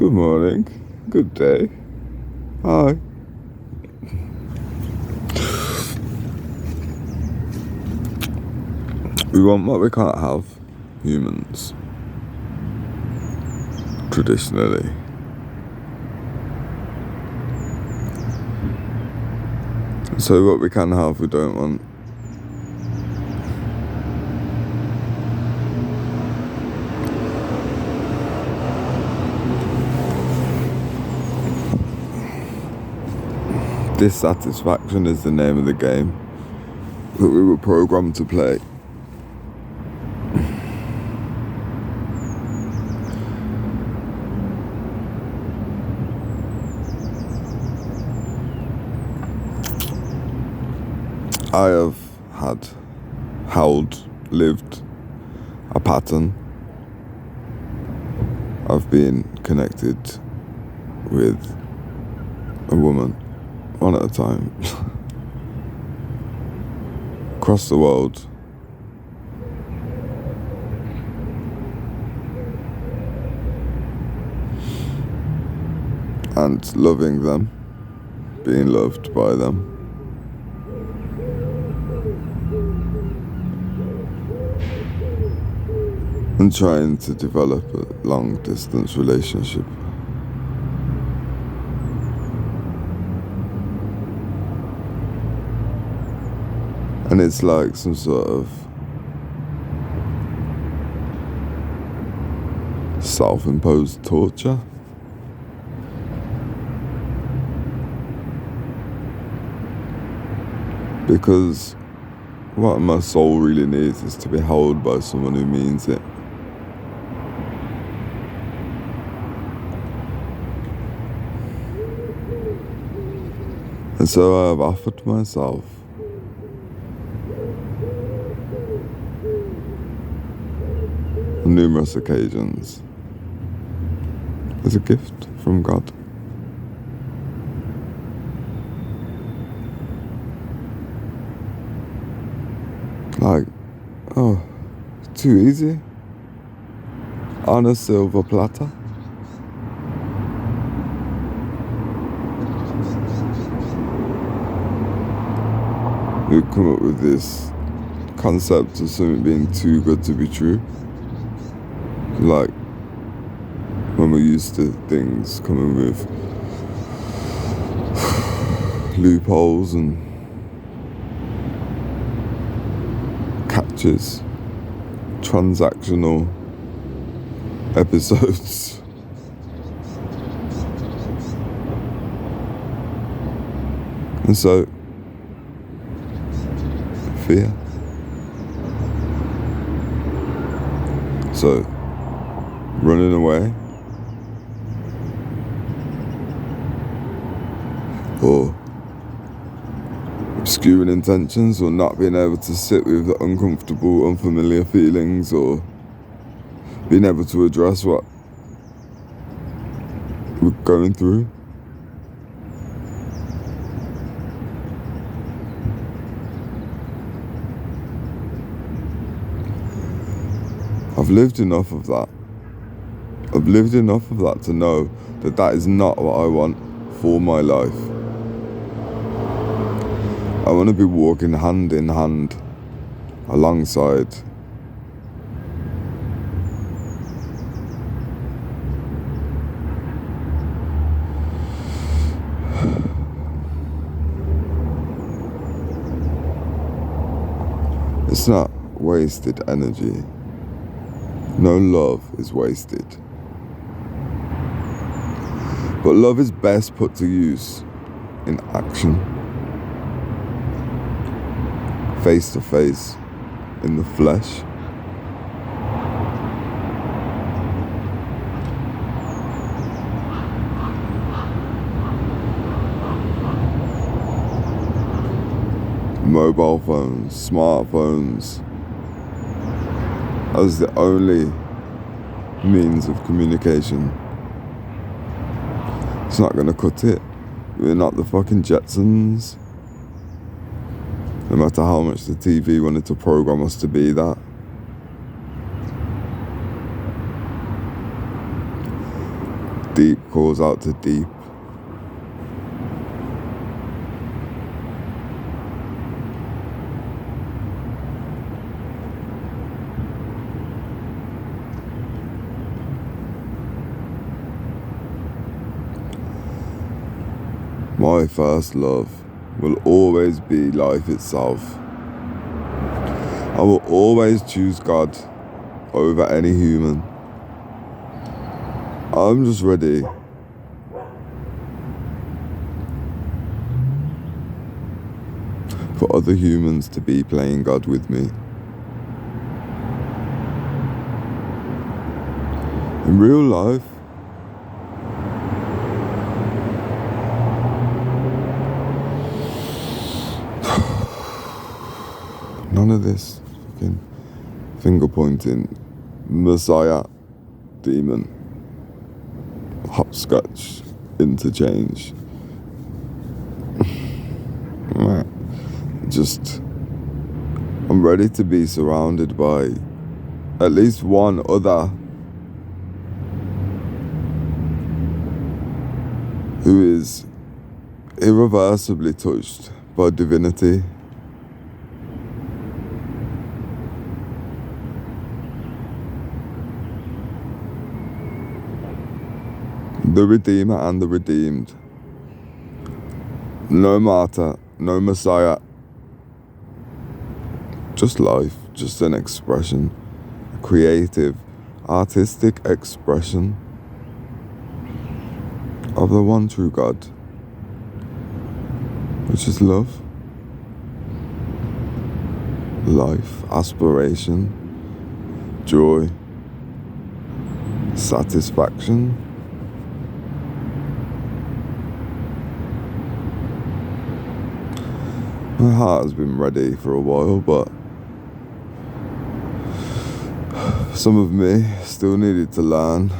Good morning. Good day. Hi. We want what we can't have, humans. Traditionally. So what we can have, we don't want. Dissatisfaction is the name of the game that we were programmed to play. I have lived a pattern. I've been connected with a woman, one at a time, across the world. And loving them, being loved by them. And trying to develop a long distance relationship. And it's like some sort of self-imposed torture. Because what my soul really needs is to be held by someone who means it. And so I have offered myself on numerous occasions as a gift from God. Like, oh, too easy. On a silver platter. We've come up with this concept of something being too good to be true. Like, when we're used to things coming with loopholes and catches, transactional episodes. And so, fear. So, running away, or obscuring intentions, or not being able to sit with the uncomfortable, unfamiliar feelings, or being able to address what we're going through. I've lived enough of that. I've lived enough of that to know that that is not what I want for my life. I want to be walking hand in hand alongside it's not wasted energy. No love is wasted. But love is best put to use in action. Face to face, in the flesh. Mobile phones, smartphones, as the only means of communication. It's not gonna cut it. We're not the fucking Jetsons. No matter how much the TV wanted to program us to be that. Deep calls out to deep. My first love will always be life itself. I will always choose God over any human. I'm just ready for other humans to be playing God with me. In real life, none of this fucking finger pointing Messiah demon hopscotch interchange. Just, I'm ready to be surrounded by at least one other who is irreversibly touched by divinity. The Redeemer and the redeemed. No martyr, no Messiah. Just life, just an expression, a creative, artistic expression of the one true God, which is love, life, aspiration, joy, satisfaction. My heart has been ready for a while, but some of me still needed to learn,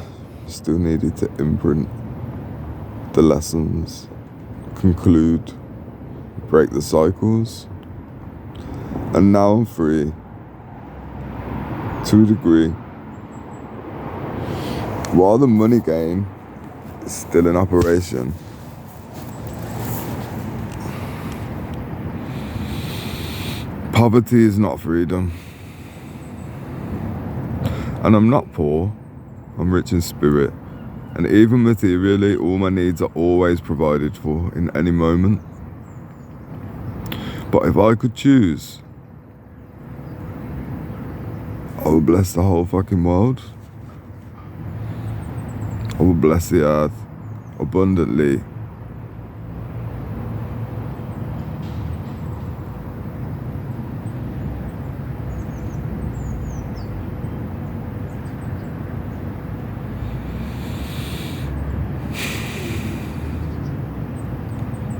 still needed to imprint the lessons, conclude, break the cycles. And now I'm free, to a degree. While the money game is still in operation, poverty is not freedom. And I'm not poor, I'm rich in spirit. And even materially, all my needs are always provided for in any moment. But if I could choose, I would bless the whole fucking world. I would bless the earth abundantly.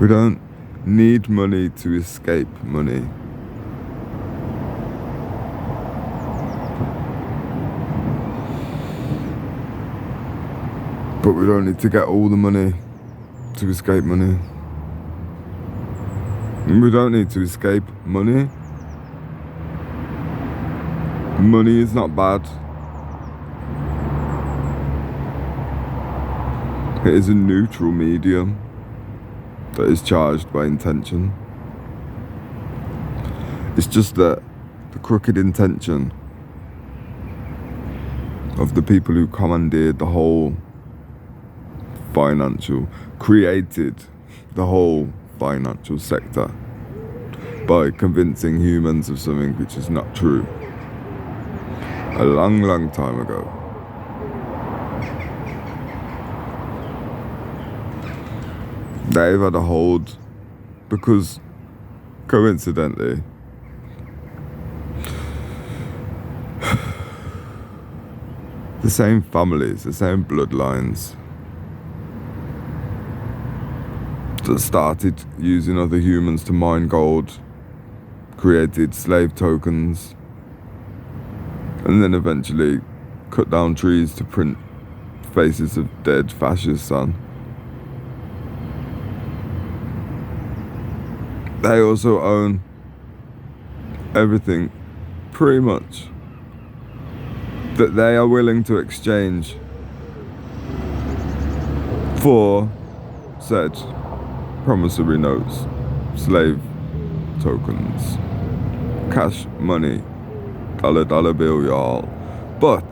We don't need money to escape money. But we don't need to get all the money to escape money. We don't need to escape money. Money is not bad. It is a neutral medium that is charged by intention. It's just that the crooked intention of the people who commandeered the whole created the whole financial sector by convincing humans of something which is not true. A long, long time ago. They've had a hold because, coincidentally, the same families, the same bloodlines that started using other humans to mine gold, created slave tokens, and then eventually cut down trees to print faces of dead fascists on. They also own everything, pretty much, that they are willing to exchange for said promissory notes, slave tokens, cash money, dollar bill, y'all. But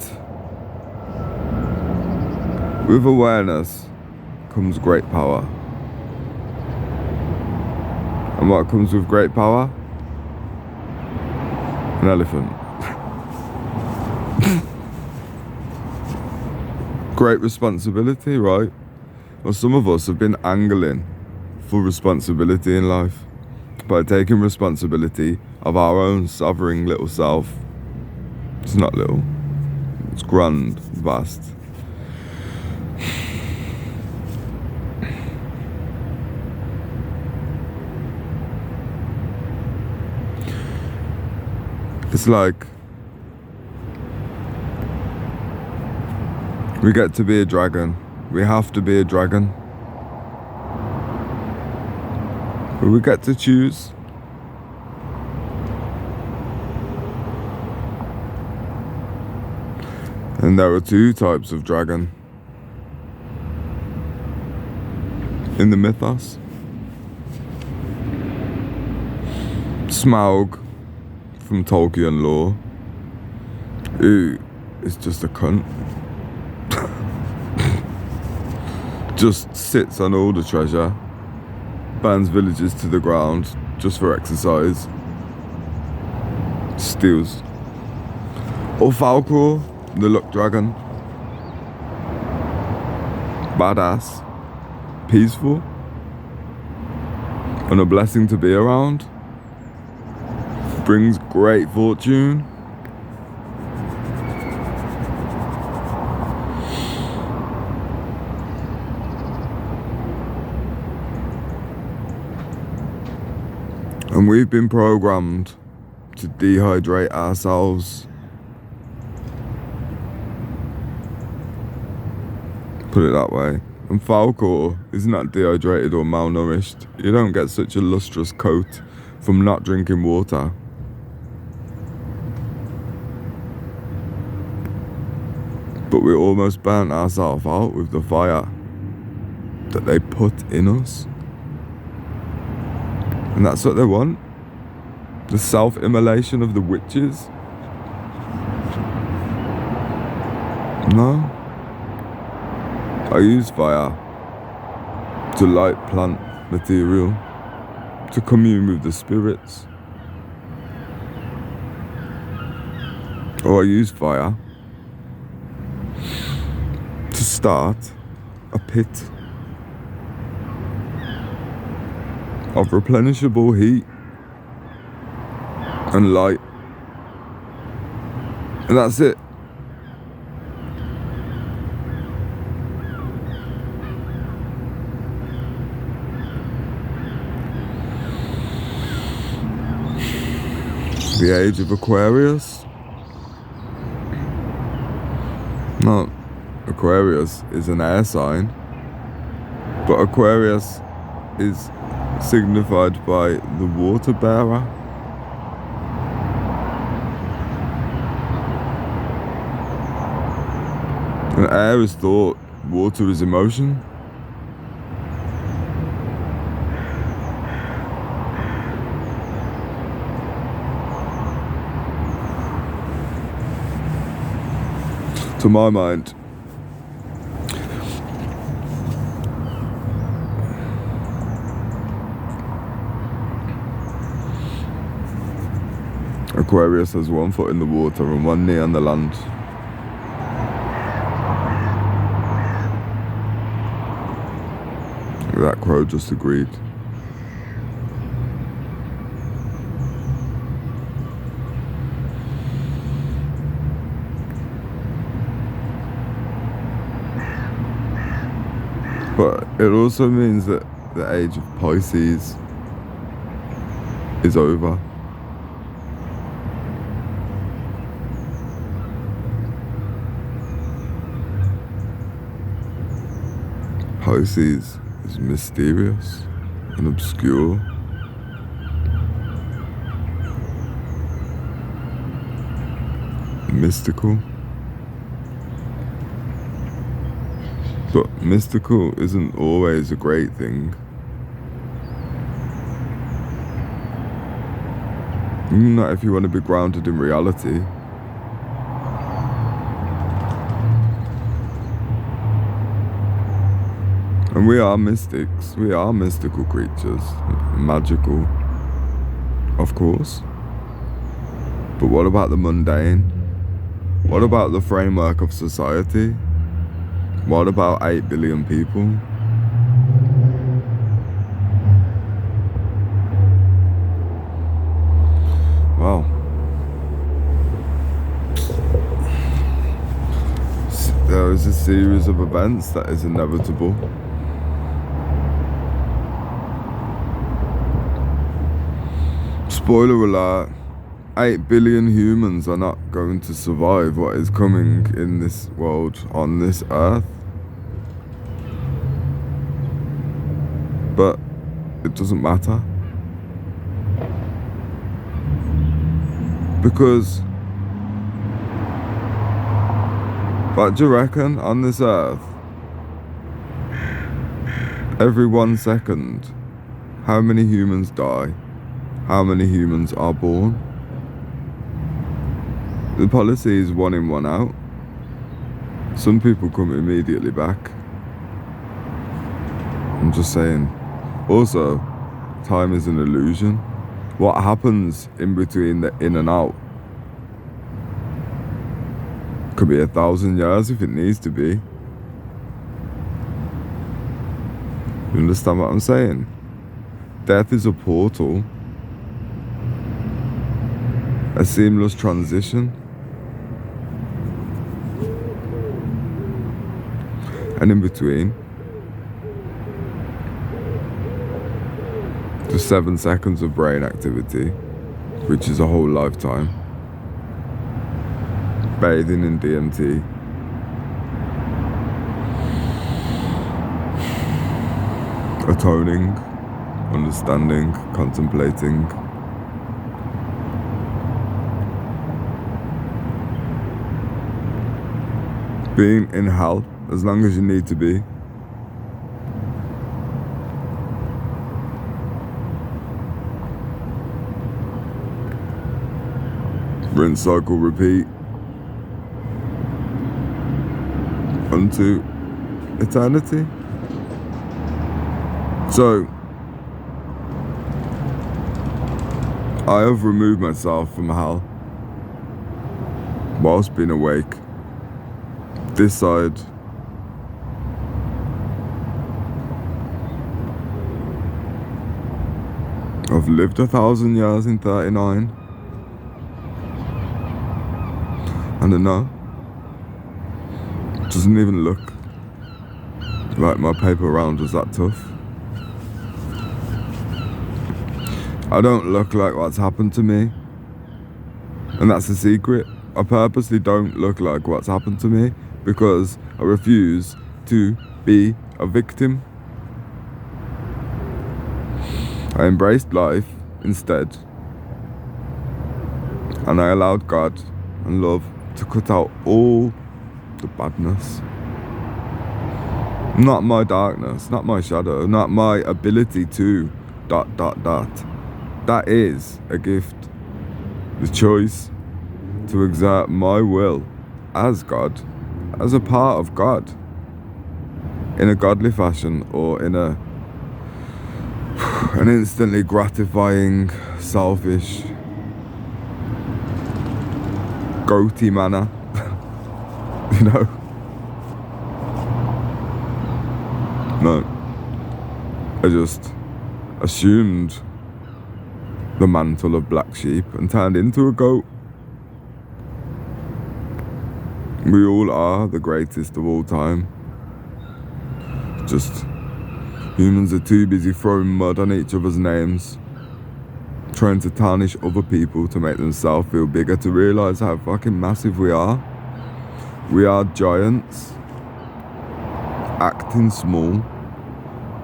with awareness comes great power. And what comes with great power? An elephant. Great responsibility, right? Well, some of us have been angling for responsibility in life by taking responsibility of our own sovereign little self. It's not little, it's grand, vast. It's like we get to be a dragon. We have to be a dragon. But we get to choose. And there are two types of dragon in the mythos. Smaug from Tolkien lore, who is just a cunt. Just sits on all the treasure, burns villages to the ground just for exercise, steals. Or Falcor, the luck dragon, badass, peaceful, and a blessing to be around, brings great fortune. And we've been programmed to dehydrate ourselves. Put it that way. And Falcor is not dehydrated or malnourished. You don't get such a lustrous coat from not drinking water. But we almost burnt ourselves out with the fire that they put in us. And that's what they want. The self-immolation of the witches. No. I use fire to light plant material, to commune with the spirits. Or I use fire to start a pit of replenishable heat and light. And that's it. The age of Aquarius. No, Aquarius is an air sign, but Aquarius is signified by the water bearer. And air is thought, water is emotion. To my mind, Aquarius has one foot in the water and one knee on the land. That crow just agreed. But it also means that the age of Pisces is over. Pisces is mysterious and obscure. Mystical. But mystical isn't always a great thing. Not if you want to be grounded in reality. And we are mystics. We are mystical creatures. Magical, of course. But what about the mundane? What about the framework of society? What about 8 billion people? Wow. There is a series of events that is inevitable. Spoiler alert, 8 billion humans are not going to survive what is coming in this world, on this earth. But it doesn't matter. Because, but do you reckon on this earth, every 1 second, how many humans die? How many humans are born? The policy is 1 in, 1 out. Some people come immediately back. I'm just saying. Also, time is an illusion. What happens in between the in and out? Could be 1,000 years if it needs to be. You understand what I'm saying? Death is a portal. A seamless transition. And in between, just 7 seconds of brain activity, which is a whole lifetime. Bathing in DMT. Atoning, understanding, contemplating. Being in hell as long as you need to be. Rinse, cycle, repeat. Unto eternity. So, I have removed myself from hell whilst being awake. This side I've lived 1,000 years in 39. And I know it doesn't even look like my paper round was that tough. I don't look like what's happened to me. And that's the secret. I purposely don't look like what's happened to me because I refuse to be a victim. I embraced life instead. And I allowed God and love to cut out all the badness. Not my darkness, not my shadow, not my ability to ... That is a gift. The choice to exert my will as God, as a part of God, in a godly fashion or in an instantly gratifying, selfish, goatee manner, you know? No, I just assumed the mantle of black sheep and turned into a goat. We all are the greatest of all time. Just humans are too busy throwing mud on each other's names, trying to tarnish other people to make themselves feel bigger, to realise how fucking massive we are. We are giants, acting small,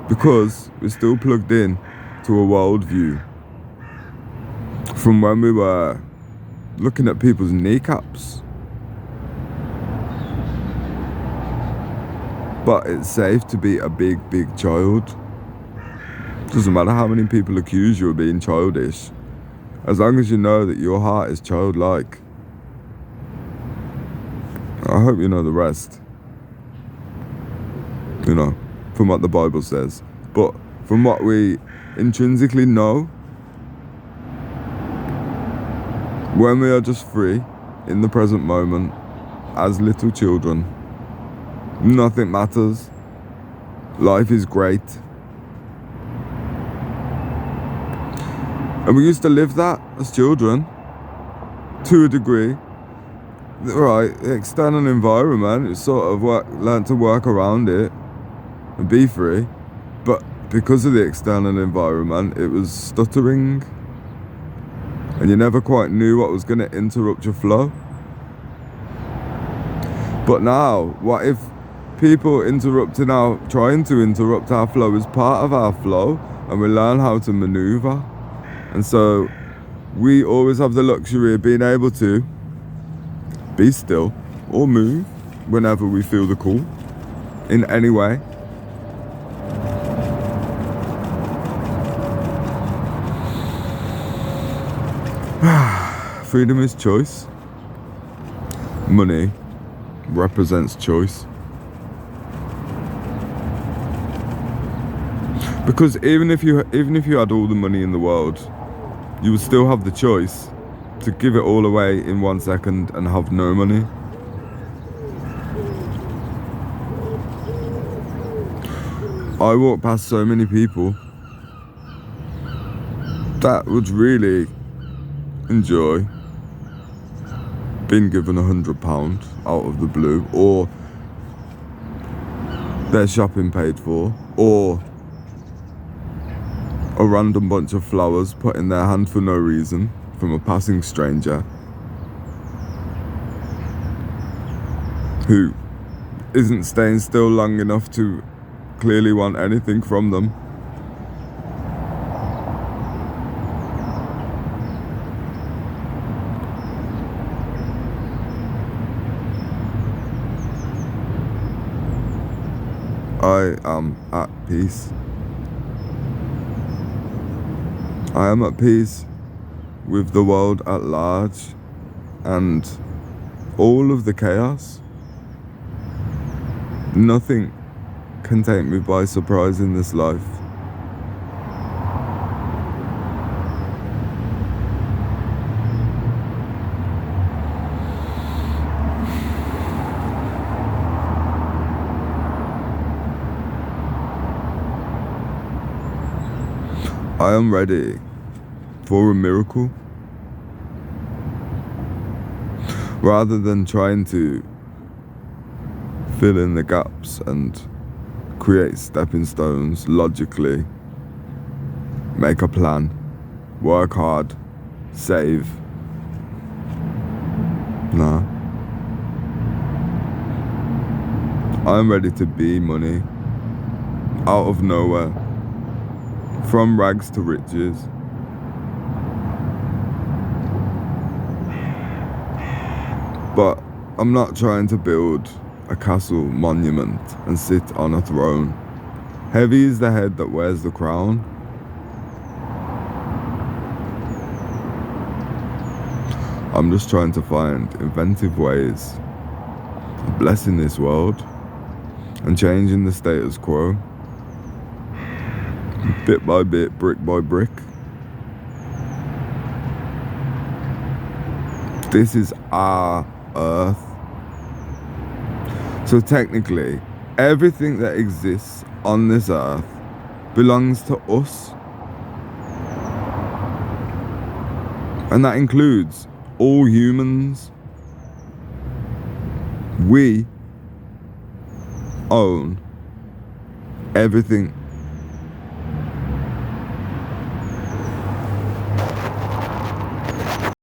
because we're still plugged in to a worldview from when we were looking at people's kneecaps. But it's safe to be a big child. Doesn't matter how many people accuse you of being childish. As long as you know that your heart is childlike. I hope you know the rest. You know, from what the Bible says. But from what we intrinsically know, when we are just free, in the present moment, as little children, nothing matters. Life is great. And we used to live that as children, to a degree. Right, the external environment, you sort of learn to work around it and be free. But because of the external environment, it was stuttering. And you never quite knew what was going to interrupt your flow. But now, what if people trying to interrupt our flow is part of our flow, and we learn how to maneuver? And so we always have the luxury of being able to be still or move whenever we feel the call in any way. Freedom is choice. Money represents choice. Because even if you had all the money in the world, you would still have the choice to give it all away in 1 second and have no money. I walk past so many people that would really enjoy being given £100 out of the blue, or their shopping paid for, or a random bunch of flowers put in their hand for no reason from a passing stranger who isn't staying still long enough to clearly want anything from them. I am at peace. I am at peace with the world at large and all of the chaos. Nothing can take me by surprise in this life. I am ready for a miracle. Rather than trying to fill in the gaps and create stepping stones logically, make a plan, work hard, save. Nah. I'm ready to be money out of nowhere. From rags to riches. But I'm not trying to build a castle monument and sit on a throne. Heavy is the head that wears the crown. I'm just trying to find inventive ways of blessing this world and changing the status quo. Bit by bit, brick by brick. This is our earth. So technically, everything that exists on this earth belongs to us. And that includes all humans. We own everything